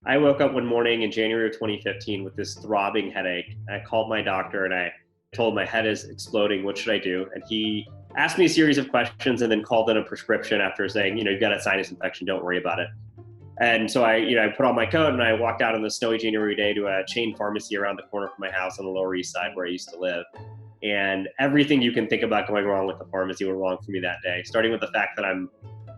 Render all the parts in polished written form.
I woke up one morning in January of 2015 with this throbbing headache. I called my doctor and I told my head is exploding. What should I do? And he asked me a series of questions and then called in a prescription after saying, you've got a sinus infection. Don't worry about it. And so I put on my coat and I walked out on the snowy January day to a chain pharmacy around the corner from my house on the Lower East Side where I used to live. And everything you can think about going wrong with the pharmacy went wrong for me that day, starting with the fact that I'm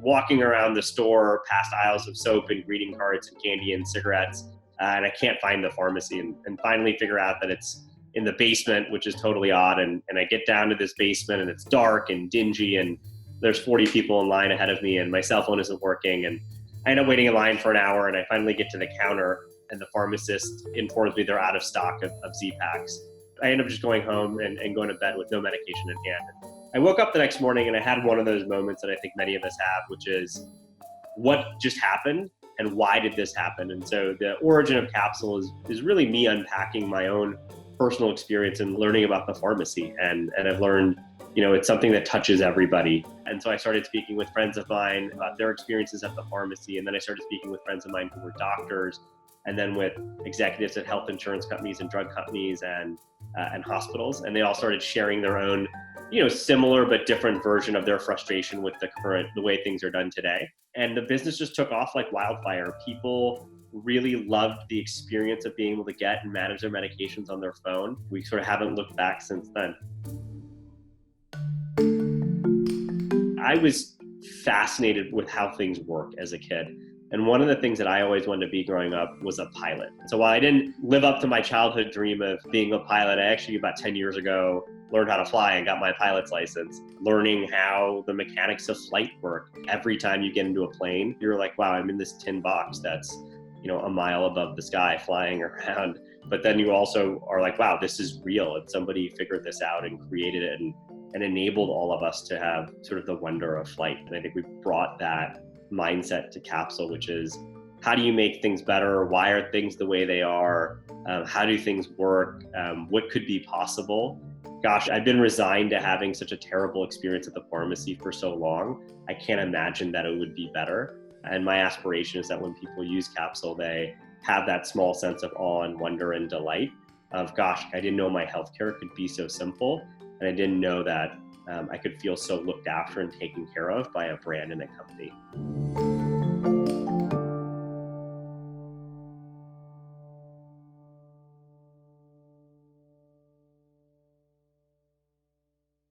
walking around the store past aisles of soap and greeting cards and candy and cigarettes, and I can't find the pharmacy and finally figure out that it's in the basement, which is totally odd. And I get down to this basement and it's dark and dingy and there's 40 people in line ahead of me and my cell phone isn't working. And I end up waiting in line for an hour and I finally get to the counter and the pharmacist informs me they're out of stock of Z-Paks. I end up just going home and going to bed with no medication in hand. I woke up the next morning and I had one of those moments that I think many of us have, which is what just happened and why did this happen? And so the origin of Capsule is really me unpacking my own personal experience and learning about the pharmacy. And I've learned, it's something that touches everybody. And so I started speaking with friends of mine about their experiences at the pharmacy. And then I started speaking with friends of mine who were doctors, and then with executives at health insurance companies and drug companies and hospitals. And they all started sharing their own, similar but different version of their frustration with the way things are done today. And the business just took off like wildfire. People really loved the experience of being able to get and manage their medications on their phone. We sort of haven't looked back since then. I was fascinated with how things work as a kid. And one of the things that I always wanted to be growing up was a pilot. So while I didn't live up to my childhood dream of being a pilot, I actually about 10 years ago learned how to fly and got my pilot's license, learning how the mechanics of flight work. Every time you get into a plane, you're like, wow, I'm in this tin box that's, a mile above the sky flying around. But then you also are like, wow, this is real. And somebody figured this out and created it and enabled all of us to have sort of the wonder of flight. And I think we brought that mindset to Capsule, which is how do you make things better? Why are things the way they are? How do things work? What could be possible? Gosh, I've been resigned to having such a terrible experience at the pharmacy for so long. I can't imagine that it would be better. And my aspiration is that when people use Capsule, they have that small sense of awe and wonder and delight of, gosh, I didn't know my healthcare could be so simple. And I didn't know that I could feel so looked after and taken care of by a brand and a company.